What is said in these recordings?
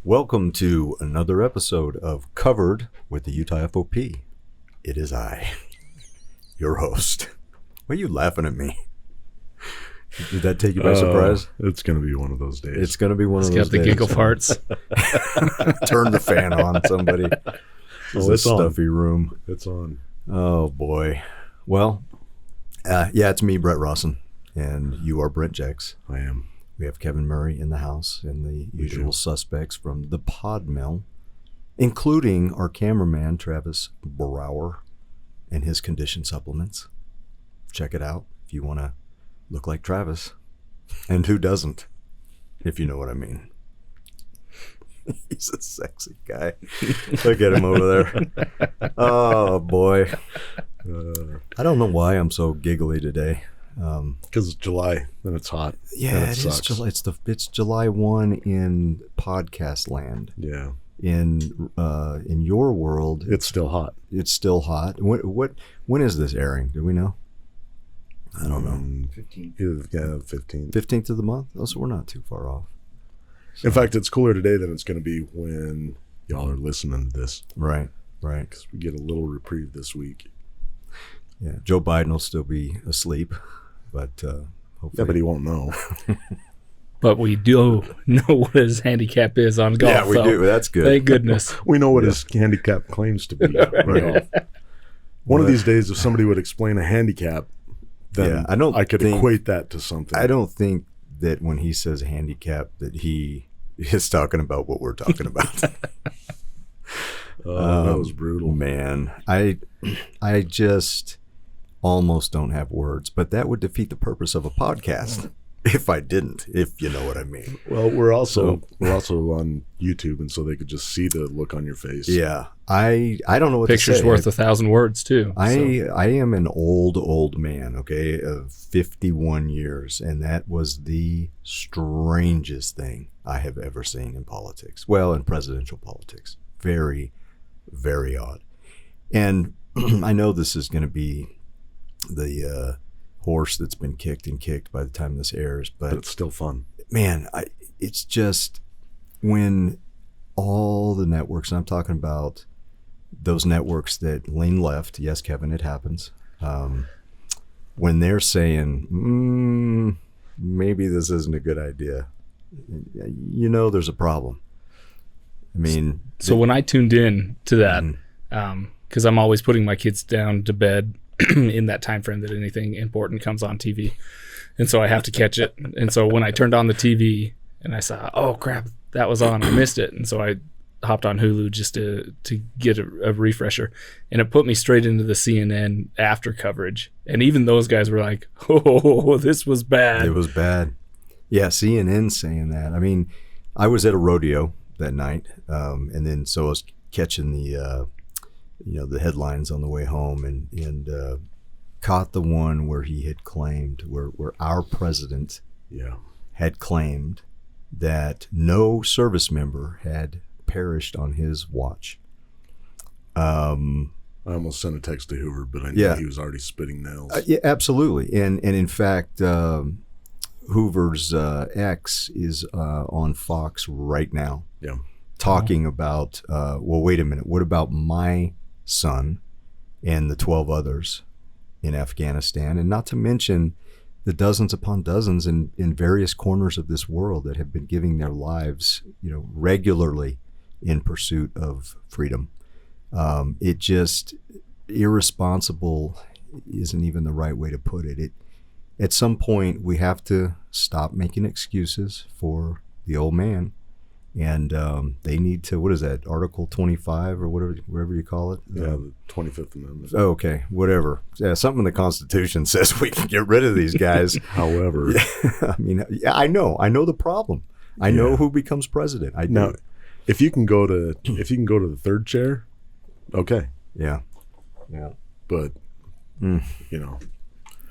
Welcome to another episode of Covered with the Utah FOP. It is I, your host. Why are you laughing at me? Did that take you by surprise? It's going to be one of those days. It's going to be one of those days. Got the giggle farts. Turn the fan on, somebody. It's a stuffy room. It's on. Oh, boy. Well, it's me, Bret Rawson, and you are Brent Jex. I am. We have Kevin Murray in the house and the usual suspects from the pod mill, including our cameraman, Travis Brower, and his condition supplements. Check it out if you want to look like Travis. And who doesn't, if you know what I mean. He's a sexy guy. Look at him over there. Oh, boy. I don't know why I'm so giggly today. Because it's July and it's hot. Yeah, it is July. It's July 1 in podcast land. Yeah. In your world, it's still hot. It's still hot. When is this airing? Do we know? I don't know. 15th. Yeah, 15th. 15th of the month? Oh, so we're not too far off. So. In fact, it's cooler today than it's going to be when y'all are listening to this. Right. Because we get a little reprieve this week. Yeah, Joe Biden will still be asleep, but hopefully. Yeah, but he won't know. But we do know what his handicap is on golf. Yeah, we do. That's good. Thank goodness. We know what his handicap claims to be. Right. One of these days, if somebody would explain a handicap, then I could equate that to something. I don't think that when he says handicap that he is talking about what we're talking about. That was brutal. Man, I just almost don't have words, but that would defeat the purpose of a podcast if I didn't, if you know what I mean. Well, we're also on YouTube, and so they could just see the look on your face. Yeah, I don't know what Picture's to say. worth 1,000 words too. I am an old man, okay, of 51 years, and that was the strangest thing I have ever seen in politics. Well, in presidential politics. Very, very odd. And I know this is going to be the horse that's been kicked by the time this airs, but it's still fun. Man, it's just when all the networks, and I'm talking about those networks that lean left, yes, Kevin, it happens, when they're saying, maybe this isn't a good idea, you know there's a problem. I mean... So when I tuned in to that, because I'm always putting my kids down to bed in that time frame that anything important comes on TV, and so I have to catch it. And so when I turned on the TV and I saw, oh crap, that was on, I missed it, and so I hopped on Hulu just to get a refresher, and it put me straight into the CNN after coverage. And even those guys were like, oh, this was bad. It was bad. Yeah, CNN saying that. I mean, I was at a rodeo that night, and then so I was catching the the headlines on the way home, and caught the one where he had claimed, where our president had claimed that no service member had perished on his watch. I almost sent a text to Hoover, but I knew he was already spitting nails. Yeah, absolutely. And in fact, Hoover's ex is on Fox right now. Yeah. Talking about, well, wait a minute, what about my son and the 12 others in Afghanistan? And not to mention the dozens upon dozens in various corners of this world that have been giving their lives, regularly in pursuit of freedom. It just, irresponsible isn't even the right way to put it. At some point, we have to stop making excuses for the old man. And they need to, what is that, Article 25 or whatever you call it? Yeah, the 25th Amendment. Oh, okay, whatever. Yeah, something in the Constitution says we can get rid of these guys. However. I mean, I know the problem. I know who becomes president. I know. If you can go to the third chair, okay. Yeah. But I don't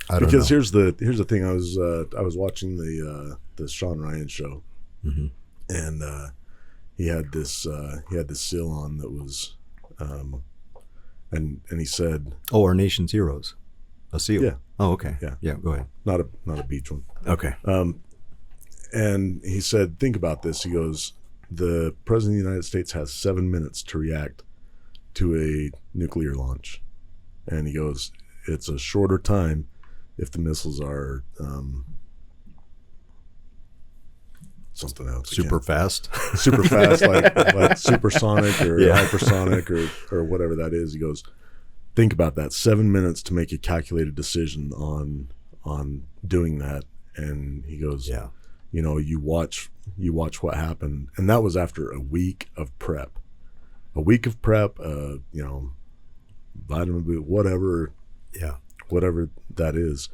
because know. here's the thing. I was watching the Sean Ryan show. Mm-hmm. And he had this seal on that was, and he said, "Oh, our nation's heroes, a seal." Yeah. Oh, okay. Yeah. Go ahead. Not a beach one. Okay. And he said, think about this. He goes, the president of the United States has 7 minutes to react to a nuclear launch. And he goes, it's a shorter time if the missiles are something else. Super fast, like supersonic or hypersonic or whatever that is. He goes, think about that. 7 minutes to make a calculated decision on doing that. And he goes, you know, you watch what happened. And that was after a week of prep. You know, vitamin B, whatever that is.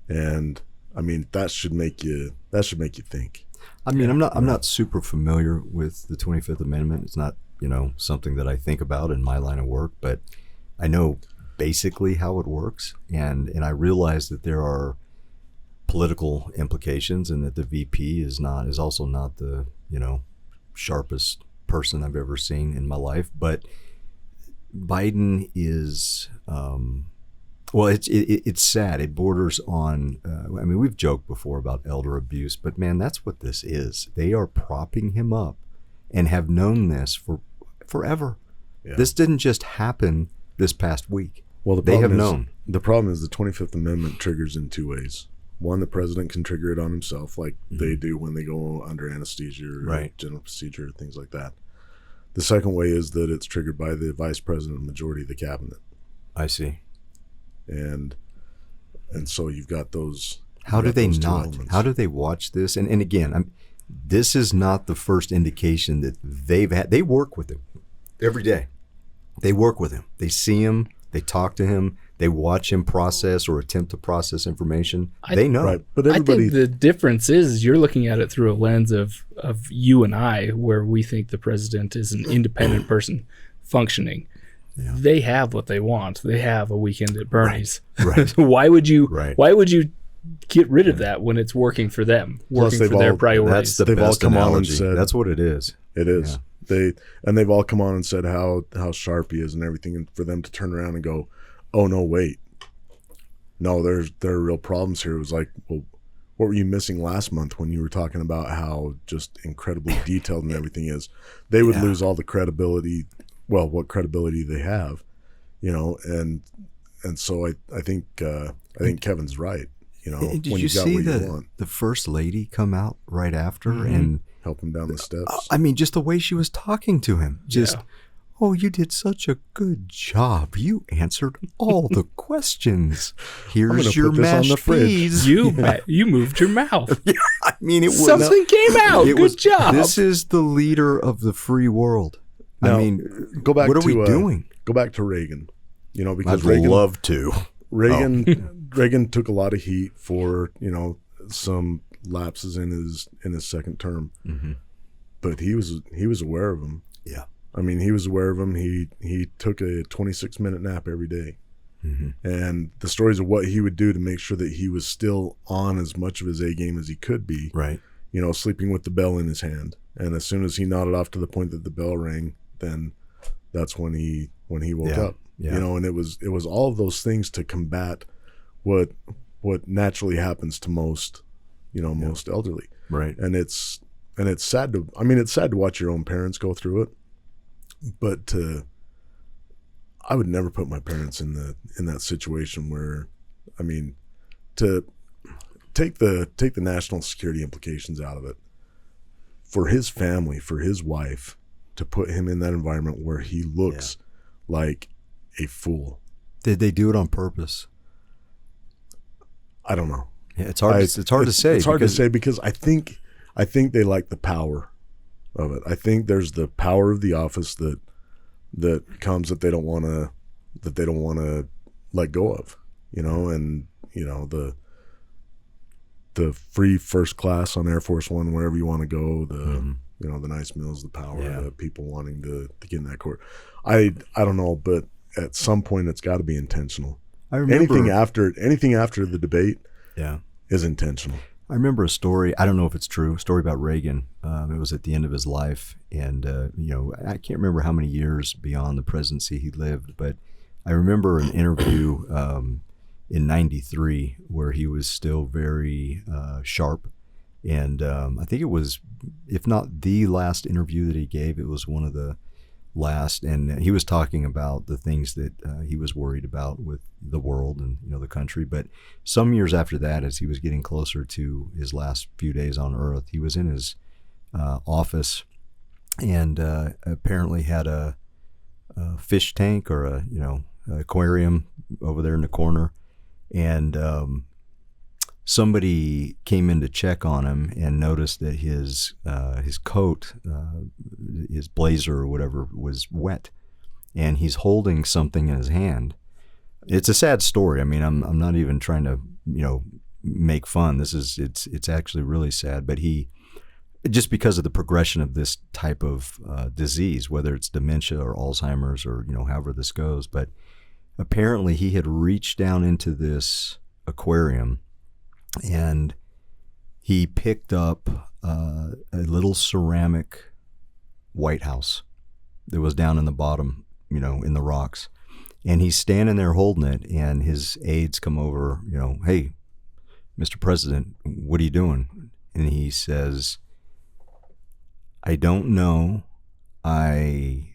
And I mean, that should make you think. I mean, I'm not super familiar with the 25th Amendment. It's not, you know, something that I think about in my line of work, but I know basically how it works, and I realize that there are political implications, and that the VP is also not the, you know, sharpest person I've ever seen in my life. But Biden is, well, it's sad. It borders on, I mean, we've joked before about elder abuse, but man, that's what this is. They are propping him up and have known this for forever. Yeah. This didn't just happen this past week. Well, they have known. The problem is the 25th Amendment triggers in two ways. One, the president can trigger it on himself, like they do when they go under anesthesia or general procedure, things like that. The second way is that it's triggered by the vice president and majority of the cabinet. I see. And so you've got those. How do they not? How do they watch this? And again, this is not the first indication that they've had. They work with him every day. They work with him. They see him. They talk to him. They watch him process or attempt to process information. They know. Right. But everybody, I think the difference is you're looking at it through a lens of you and I, where we think the president is an independent person functioning. Yeah. They have what they want. They have a weekend at Bernie's. Right. Why would you get rid of that when it's working for them, working for their priorities? They've all come on and said that's what it is. It is. Yeah. They've all come on and said how sharp he is and everything, and for them to turn around and go, oh no, wait, no, there are real problems here. It was like, well, what were you missing last month when you were talking about how just incredibly detailed and everything is? They would lose all the credibility. Well, what credibility they have, you know, and so I think Kevin's right. You know, did when you got see what you want. The first lady come out right after and help him down the steps? I mean, just the way she was talking to him, oh, you did such a good job. You answered all the questions. Here's your mashed peas. You moved your mouth. Yeah, I mean, something came out. Good job. This is the leader of the free world. Now, I mean, what are we doing? Go back to Reagan. You know, because I'd love to. Reagan took a lot of heat for, you know, some lapses in his second term, but he was aware of them. Yeah, I mean, he was aware of them. He took a 26-minute nap every day, and the stories of what he would do to make sure that he was still on as much of his A game as he could be. Right. You know, sleeping with the bell in his hand, and as soon as he nodded off to the point that the bell rang, then that's when he woke up. Yeah. You know, and it was all of those things to combat what naturally happens to most elderly. Right. And it's sad to watch your own parents go through it, but I would never put my parents in that situation where, I mean, to take the national security implications out of it, for his family, for his wife, to put him in that environment where he looks like a fool. Did they do it on purpose? I don't know. Yeah, it's hard to say. It's hard to say because I think they like the power of it. I think there's the power of the office that comes that they don't want to let go of. You know, and you know the free first class on Air Force One, wherever you want to go. You know, the nice meals, the power, the people wanting to get in that court. I don't know, but at some point it's got to be intentional. I remember anything after the debate is intentional. I remember a story, I don't know if it's true, a story about Reagan. It was at the end of his life, and you know, I can't remember how many years beyond the presidency he lived, but I remember an interview in '93 where he was still very sharp. And I think it was if not the last interview that he gave, it was one of the last, and he was talking about the things that he was worried about with the world and the country. But some years after that, as he was getting closer to his last few days on Earth, he was in his office and apparently had a fish tank or a aquarium over there in the corner, and somebody came in to check on him and noticed that his coat, his blazer or whatever, was wet, and he's holding something in his hand. It's a sad story. I mean, I'm not even trying to make fun. It's actually really sad. But he, just because of the progression of this type of disease, whether it's dementia or Alzheimer's or however this goes, but apparently he had reached down into this aquarium and he picked up a little ceramic White House that was down in the bottom, in the rocks. And he's standing there holding it, and his aides come over, hey, Mr. President, what are you doing? And he says, I don't know. I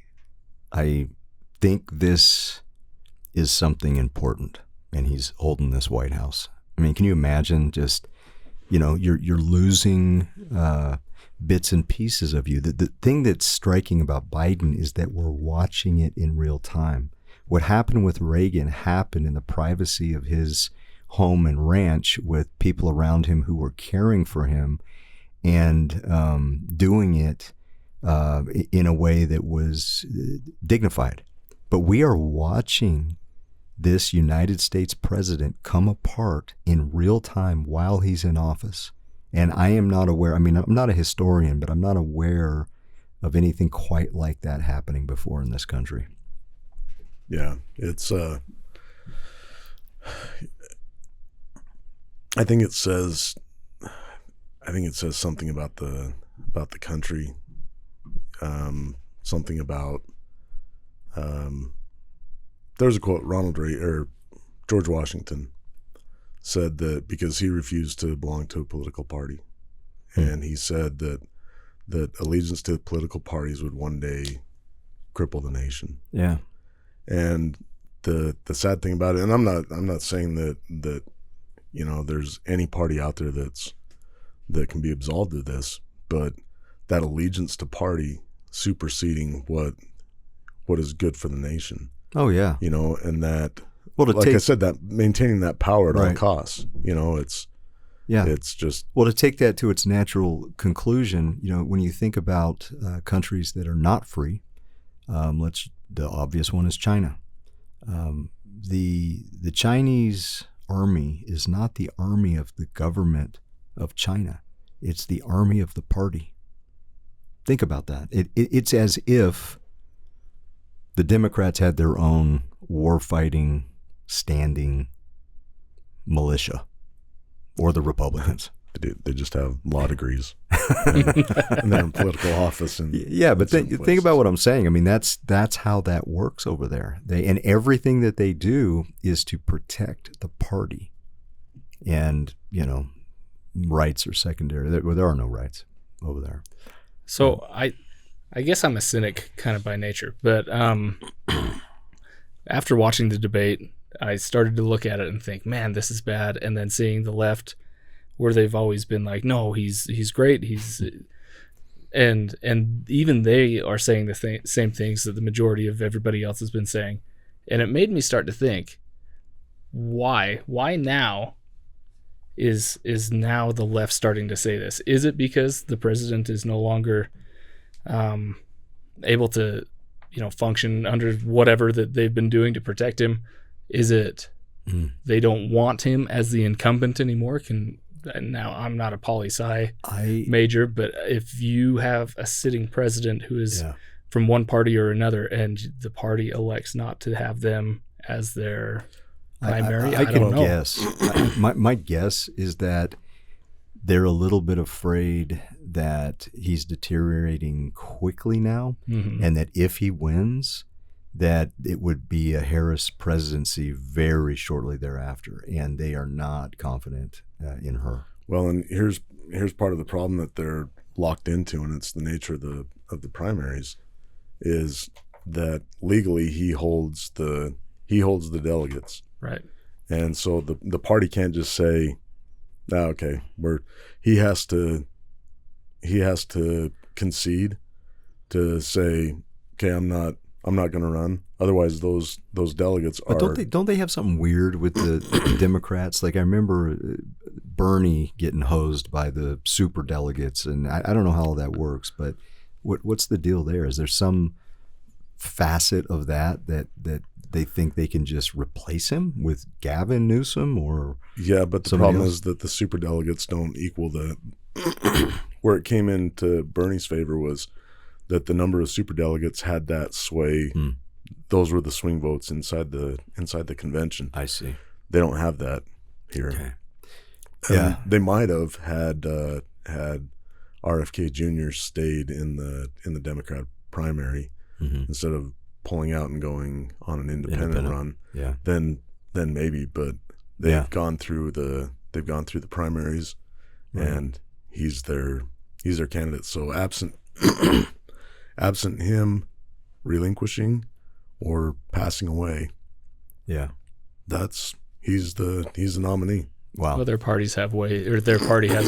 think this is something important. And he's holding this White House. I mean, can you imagine just, you're losing bits and pieces of you. The thing that's striking about Biden is that we're watching it in real time. What happened with Reagan happened in the privacy of his home and ranch with people around him who were caring for him and doing it in a way that was dignified. But we are watching this United States president come apart in real time while he's in office. And I am not aware, I'm not a historian, but I'm not aware of anything quite like that happening before in this country. Yeah, it's I think it says something about the country, something about there's a quote, George Washington said that because he refused to belong to a political party, and he said that allegiance to political parties would one day cripple the nation. Yeah. And the sad thing about it, and I'm not saying that there's any party out there that can be absolved of this, but that allegiance to party superseding what is good for the nation. Oh yeah. And that, well, I said, that maintaining that power at all costs. It's just, well, to take that to its natural conclusion, when you think about countries that are not free, the obvious one is China. The Chinese army is not the army of the government of China. It's the army of the party. Think about that. It's as if the Democrats had their own war-fighting, standing militia, or the Republicans. They just have law degrees, and they're in political office. Yeah, but think about what I'm saying. I mean, that's how that works over there. And everything that they do is to protect the party, and rights are secondary. There are no rights over there. So I guess I'm a cynic kind of by nature, but after watching the debate, I started to look at it and think, man, this is bad. And then seeing the left, where they've always been like, no, he's great, and even they are saying the same things that the majority of everybody else has been saying, and it made me start to think, why now is now the left starting to say this? Is it because the president is no longer able to function under whatever that they've been doing to protect him? Is it they don't want him as the incumbent anymore? Now, I'm not a poli-sci major, but if you have a sitting president who is from one party or another, and the party elects not to have them as their primary, I don't know. Guess. My guess is that they're a little bit afraid that he's deteriorating quickly now, and that if he wins, that it would be a Harris presidency very shortly thereafter, and they are not confident in her. Well, and here's part of the problem that locked into, and it's the nature of the primaries, is that legally he holds the delegates. Right. And so the party can't just say, okay, he has to concede to say, okay, I'm not going to run. Otherwise, those delegates are. But don't they have something weird with the Democrats? Like I remember Bernie getting hosed by the super delegates, and I don't know how all that works. But what's the deal there? Is there some facet of that they think they can just replace him with Gavin Newsom or? Yeah, but the problem is that the super delegates don't equal the. Where it came into Bernie's favor was that the number of super delegates had that sway. Those were the swing votes inside the convention. I see. They don't have that here. Okay. Yeah, they might have had RFK Jr. stayed in the Democrat primary instead of pulling out and going on an independent run. Yeah. Then maybe, but they've gone through the primaries, and he's their candidate. So absent him relinquishing or passing away, he's the nominee. Wow. Well, their party has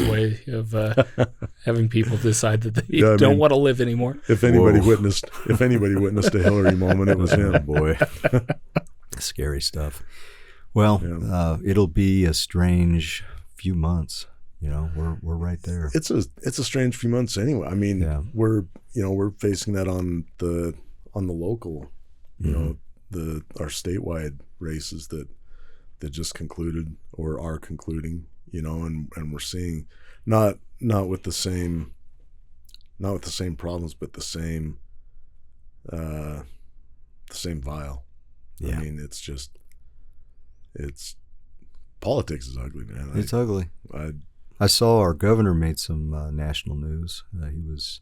way of having people decide that they don't want to live anymore. If anybody witnessed a Hillary moment, it was him. Boy, scary stuff. Well, it'll be a strange few months. We're right there. It's a strange few months anyway. I mean, we're facing that on the local, our statewide races that just concluded or are concluding, and we're seeing not with the same problems, but the same vial. Yeah. I mean, it's politics is ugly, man. It's ugly. I saw our governor made some national news. He was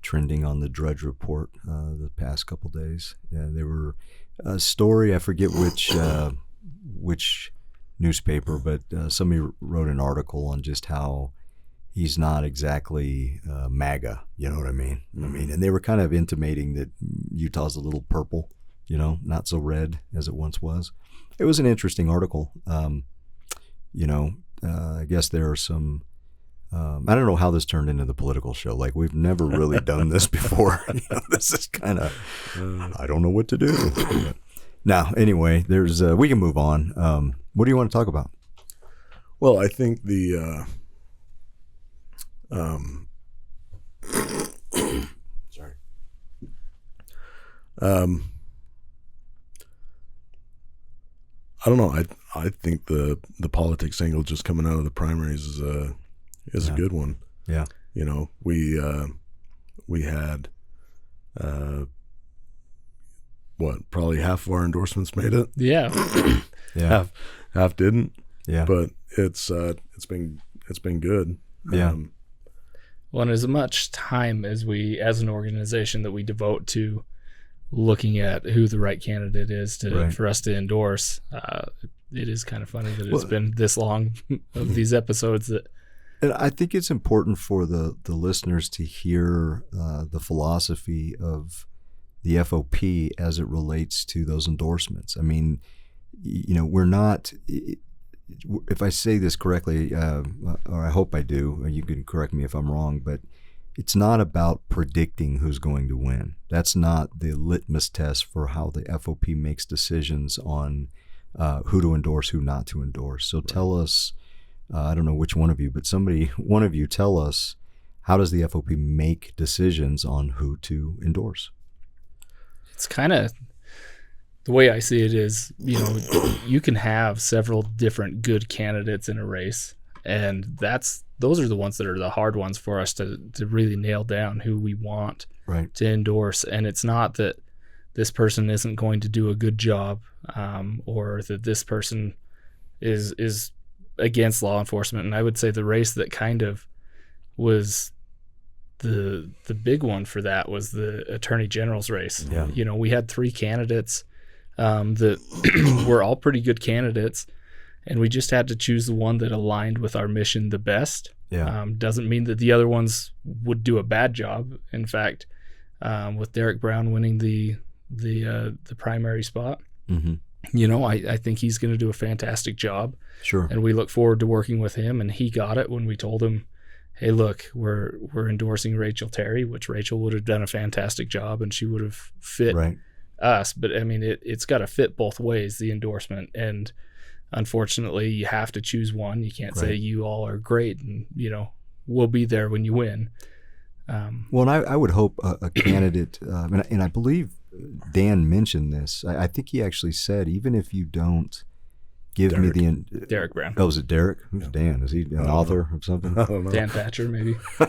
trending on the Drudge Report the past couple days. There were a story, I forget which newspaper, but somebody wrote an article on just how he's not exactly MAGA. You know what I mean? And they were kind of intimating that Utah's a little purple, not so red as it once was. It was an interesting article. I guess there are some. I don't know how this turned into the political show. Like, we've never really done this before. This is kind of. I don't know what to do. Now, anyway, there's. We can move on. What do you want to talk about? Well, I think the. Sorry. I don't know. I think the politics angle just coming out of the primaries is a good one. Yeah. We had probably half of our endorsements made it. Yeah. Yeah. Half didn't. Yeah. But it's been good. Yeah. Well, and as much time as an organization that we devote to looking at who the right candidate is for us to endorse, it is kind of funny that it's been this long of these episodes that. And I think it's important for the listeners to hear the philosophy of the FOP as it relates to those endorsements. I mean, we're not. If I say this correctly, or I hope I do, you can correct me if I'm wrong, but it's not about predicting who's going to win. That's not the litmus test for how the FOP makes decisions on who to endorse, who not to endorse. So tell us, I don't know which one of you, but one of you tell us, how does the FOP make decisions on who to endorse? It's kind of, the way I see it is, you can have several different good candidates in a race, and those are the ones that are the hard ones for us to really nail down who we want to endorse. And it's not that this person isn't going to do a good job, or that this person is against law enforcement. And I would say the race that kind of was the big one for that was the Attorney General's race. Yeah. We had three candidates that were all pretty good candidates, and we just had to choose the one that aligned with our mission the best. Yeah. Doesn't mean that the other ones would do a bad job. In fact, with Derek Brown winning the primary spot, Mm-hmm. I think he's going to do a fantastic job. Sure. And we look forward to working with him. And he got it when we told him, hey, look, we're endorsing Rachel Terry, which Rachel would have done a fantastic job and she would have fit Right. us. But I mean, it's got to fit both ways, the endorsement. And unfortunately, you have to choose one. You can't say Right. you all are great and, we'll be there when you win. Well, and I would hope a candidate, and I believe Dan mentioned this. I think he actually said, even if you don't give Derek. me Derek Brown. Oh, is it Derek? Who's Dan? Is he an author of something? I don't know. Dan Thatcher, maybe. Oh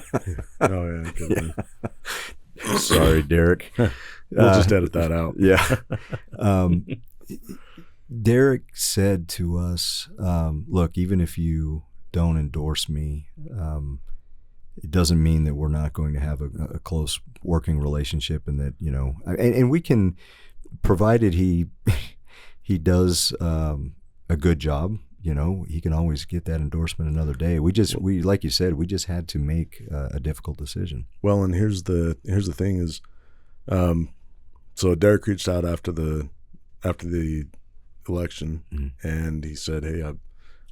yeah. it could have been. Sorry, Derek. We'll just edit that out. Yeah. Derek said to us, look, even if you don't endorse me, it doesn't mean that we're not going to have a close working relationship, and that, and we can, provided he does a good job, he can always get that endorsement another day. We like you said, we just had to make a difficult decision. Well, and here's the thing is, so Derek reached out after the election, Mm-hmm. and he said, "Hey,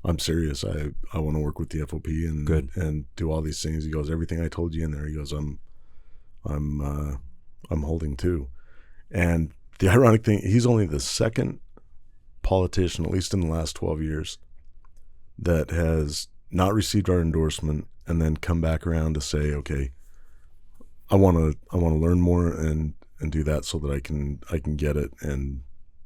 I'm serious. I want to work with the FOP and Good. and do all these things." He goes, "Everything I told you in there." He goes, I'm holding to." And the ironic thing, he's only the second politician, at least in the last 12 years, that has not received our endorsement and then come back around to say, "Okay, I want to learn more and do that so that I can get it and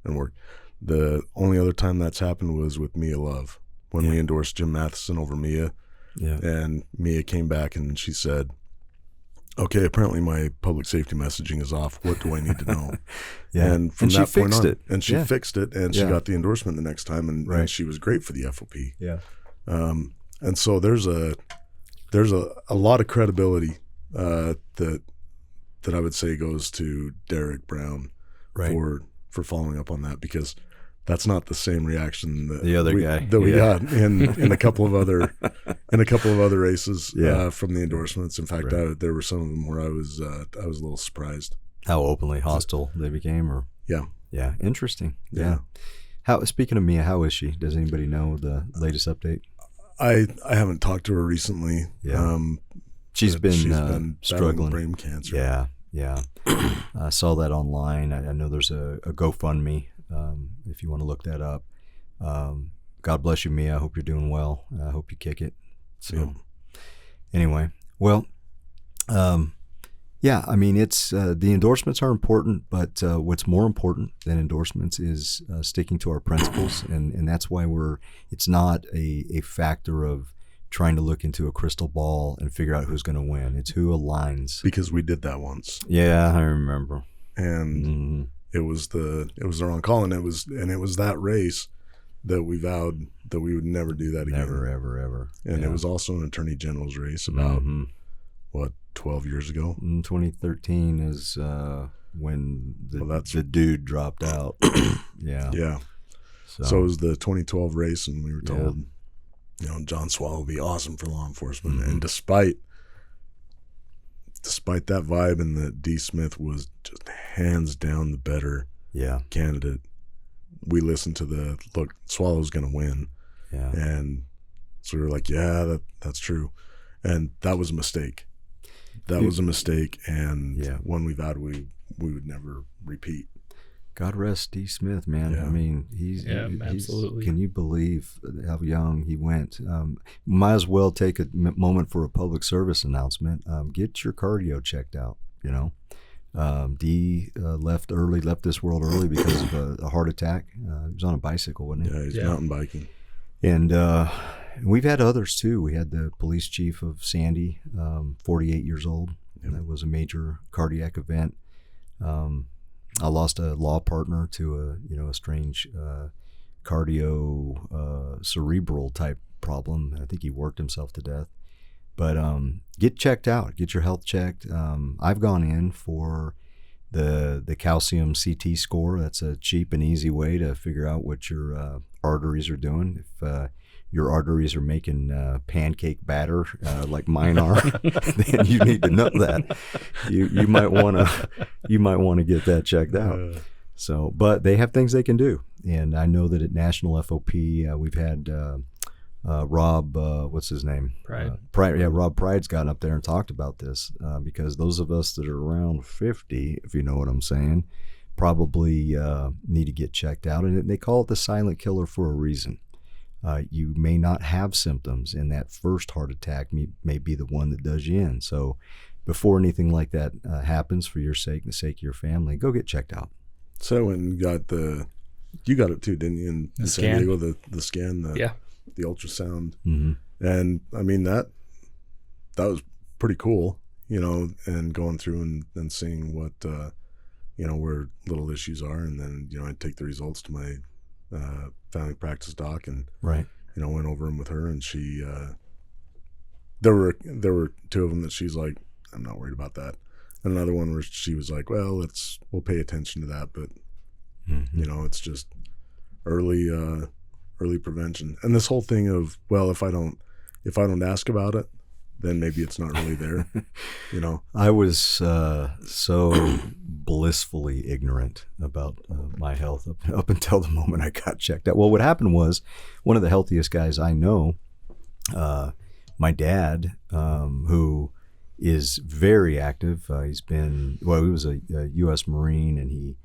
work." The only other time that's happened was with Mia Love, when we endorsed Jim Matheson over Mia. Yeah. And Mia came back and she said, "Okay, apparently my public safety messaging is off. What do I need to know?" Yeah. And from she that point fixed on, it. and she fixed it, and she Yeah. got the endorsement the next time, and Right. she was great for the FOP. Yeah. And so there's a lot of credibility that I would say goes to Derek Brown Right. for following up on that, because that's not the same reaction that The other we, guy. that we Yeah. got in a couple of other races Yeah. from the endorsements. In fact, Right. there were some of them where I was a little surprised. How openly hostile they became, or Yeah. yeah, interesting. Yeah. Speaking of Mia, how is she? Does anybody know the latest update? I haven't talked to her recently. Yeah. She's but been, battling struggling. brain cancer. Yeah. I saw that online. I know there's a GoFundMe, if you want to look that up. God bless you, Mia. I hope you're doing well. I hope you kick it. So anyway, well, yeah, I mean, it's the endorsements are important, but what's more important than endorsements is sticking to our principles, and that's why it's not a factor of trying to look into a crystal ball and figure out who's going to win. It's who aligns. Because we did that once, Yeah, I remember. and it was the wrong call, and it was that race that we vowed that we would never do that again. Never, ever. And Yeah. it was also an attorney general's race about Mhm. 12 years ago. In 2013 is when Well, the dude dropped out. Yeah. Yeah. So it was the 2012 race, and we were told, John Swallow would be awesome for law enforcement. Mhm. And despite that vibe, and that D. Smith was just hands down the better yeah. candidate, we listened to look, Swallow's going to win. Yeah. And so we were like, yeah, that's true. And that was a mistake. That was a mistake, and one we vowed we would never repeat. God rest D. Smith, man. Yeah. I mean, he's absolutely. Can you believe how young he went? Might as well take a moment for a public service announcement. Get your cardio checked out. D left this world early because of a heart attack. He was on a bicycle, wasn't he? Yeah, he's mountain biking. And we've had others too. We had the police chief of Sandy, 48 years old. And that was a major cardiac event. I lost a law partner to a strange cardio cerebral type problem. I think he worked himself to death. But get checked out. Get your health checked. I've gone in for the calcium CT score. That's a cheap and easy way to figure out what your arteries are doing. If your arteries are making pancake batter like mine are, then you need to know that. You might want to get that checked out. So, but they have things they can do, and I know that at National FOP we've had Rob, what's his name? Pride. Yeah, Rob Pride's gotten up there and talked about this because those of us that are around 50, if you know what I'm saying, probably need to get checked out, and they call it the silent killer for a reason. You may not have symptoms, and that first heart attack may be the one that does you in. So before anything like that happens, for your sake and the sake of your family, go get checked out. So when you got it too, didn't you, in San Diego, the scan, the ultrasound. Mm-hmm. And I mean, that was pretty cool, and going through and seeing what, where little issues are. And then, I take the results to my family practice doc and, right. Went over them with her, and she, there were two of them that she's like, I'm not worried about that. And another one where she was like, well, we'll pay attention to that. But, it's just early prevention. And this whole thing of, well, if I don't ask about it, then maybe it's not really there. I was so blissfully ignorant about my health up until the moment I got checked out. Well, what happened was, one of the healthiest guys I know, my dad, who is very active. He was a U.S. Marine, and he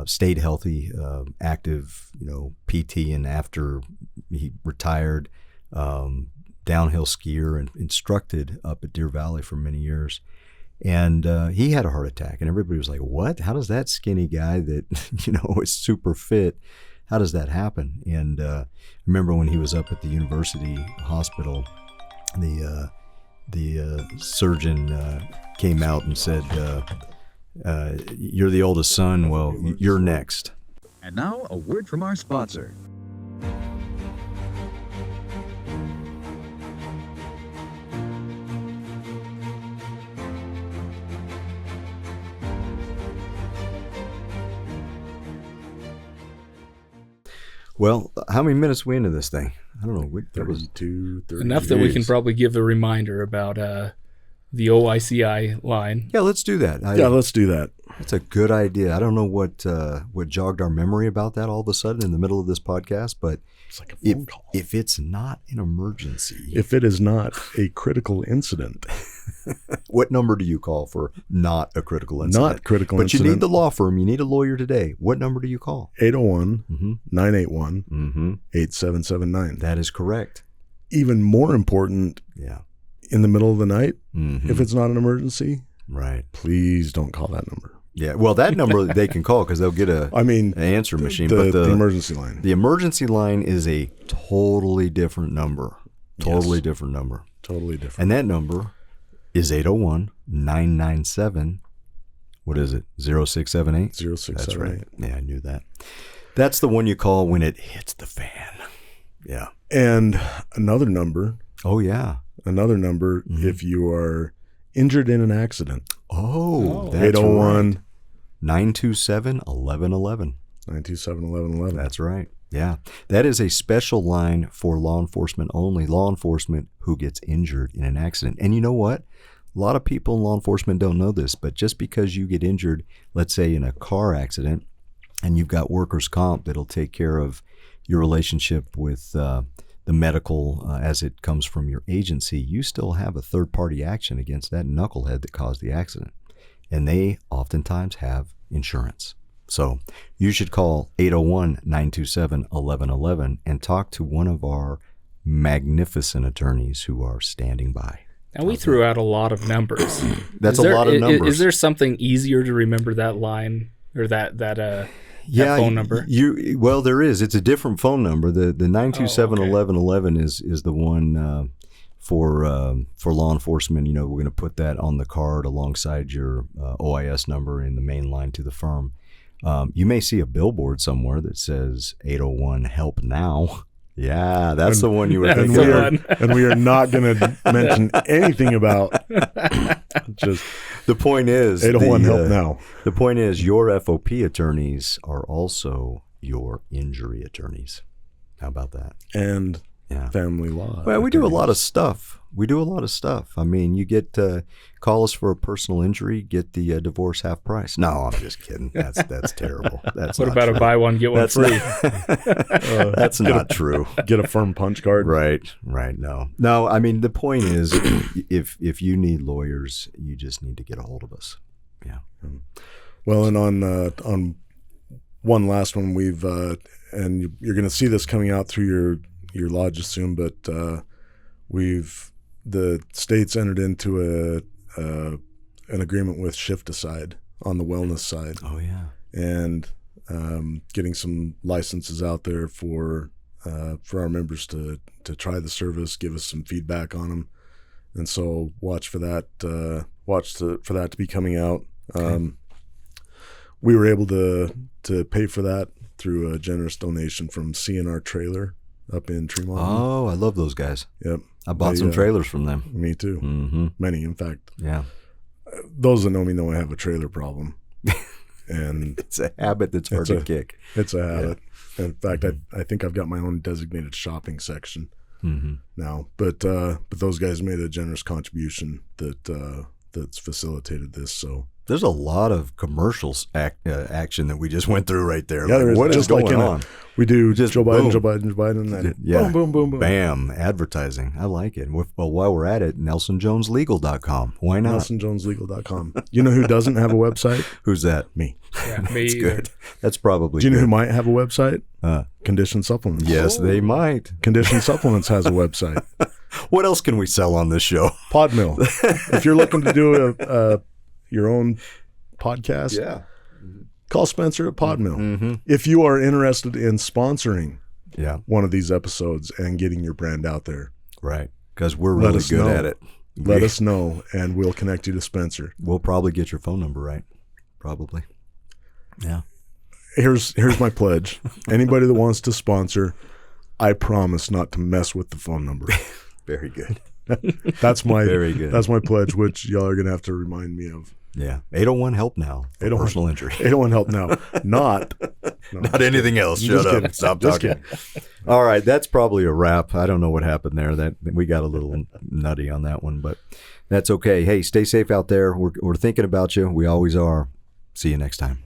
stayed healthy, active, PT, and after he retired, downhill skier and instructed up at Deer Valley for many years. And he had a heart attack, and everybody was like, what? How does that skinny guy that, is super fit, how does that happen? And I remember when he was up at the university hospital, the surgeon came out and said, you're the oldest son, well, you're next. And now, a word from our sponsor. Well, how many minutes we into this thing? I don't know. 32, 30. Enough that we can probably give a reminder about the OICI line. Yeah, let's do that. Let's do that. That's a good idea. I don't know what jogged our memory about that all of a sudden in the middle of this podcast, but it's like a phone call. If it's not an emergency, if it is not a critical incident, what number do you call for not a critical incident? Not critical but incident. You need the law firm. You need a lawyer today. What number do you call? 801-981-8779. That is correct. Even more important, in the middle of the night, if it's not an emergency, right? Please don't call that number. Yeah, well, that number they can call because they'll get an answer machine. But the emergency line. The emergency line is a totally different number. Totally different number. Totally different. And that number is 801-997. What is it? 0678? 0678. That's right. Yeah, I knew that. That's the one you call when it hits the fan. Yeah. And another number. Oh, yeah. Another number if you are injured in an accident. Oh, that's 801 927-1111. 927-1111. That's right. Yeah. That is a special line for law enforcement only. Law enforcement who gets injured in an accident. And you know what? A lot of people in law enforcement don't know this, but just because you get injured, let's say in a car accident, and you've got workers' comp that'll take care of your relationship with the medical as it comes from your agency, you still have a third-party action against that knucklehead that caused the accident. And they oftentimes have insurance. So you should call 801-927-1111 and talk to one of our magnificent attorneys who are standing by. And we threw out a lot of numbers. That's a lot of numbers. Is there something easier to remember that line or that phone number? Well, there is. It's a different phone number. The 927-1111 is the one for law enforcement. We're going to put that on the card alongside your OIS number in the main line to the firm. You may see a billboard somewhere that says 801 help now. Yeah, that's the one you were thinking of. And we are not going to mention anything about just The point is, 801 help now. The point is, your FOP attorneys are also your injury attorneys. How about that? And Yeah. family law. Well, we do a lot of stuff. I mean, you get call us for a personal injury, get the divorce half price. No, I'm just kidding. That's terrible. That's What not about true. a buy one get one That's free? That's not true. Get a firm punch card. Right. No. I mean, the point is, if you need lawyers, you just need to get a hold of us. Yeah. Well, and on one last one, we've and you're going to see this coming out through your lodges soon, but the state's entered into an agreement with Shift Aside on the wellness side. Oh yeah. And getting some licenses out there for our members to try the service, give us some feedback on them, and so watch for that. For that to be coming out. Okay. We were able to pay for that through a generous donation from CNR Trailer up in Tremont. Oh, I love those guys. Yep, I bought some trailers from them. Me too. Mm-hmm. Many, in fact. Yeah. Those that know me know I have a trailer problem, and It's a habit that's hard to kick. it's a habit. Yeah. In fact, I think I've got my own designated shopping section now. But those guys made a generous contribution that's facilitated this. So There's a lot of commercials action that we just went through right there. yeah, there is. What Just is going like on? We do Just Joe Biden, boom. Joe Biden, Joe Biden, and Yeah. boom, boom, boom, boom. Bam, advertising. I like it. Well, while we're at it, NelsonJonesLegal.com. Why not? NelsonJonesLegal.com. You know who doesn't have a website? Who's that? Me. Yeah, me That's either. good. That's probably Do you know good. who might have a website? Uh, Condition Supplements. yes, they might. Condition Supplements has a website. What else can we sell on this show? Podmill. If you're looking to do your own podcast, Yeah. call Spencer at Podmill. Mm-hmm. If you are interested in sponsoring Yeah, one of these episodes and getting your brand out there, right. Because we're Let really us good know. at it. let us know and we'll connect you to Spencer. We'll probably get your phone number right. Probably. Yeah. Here's my pledge. Anybody that wants to sponsor, I promise not to mess with the phone number. Very good. That's my Very good. That's my pledge, which y'all are gonna have to remind me of. Yeah. 801 help now. For 801. personal injury. 801 help now. No, Not anything else. I'm Shut just up. kidding. Stop Just talking. All right, that's probably a wrap. I don't know what happened there. That we got a little nutty on that one, but that's okay. Hey, stay safe out there. We're thinking about you. We always are. See you next time.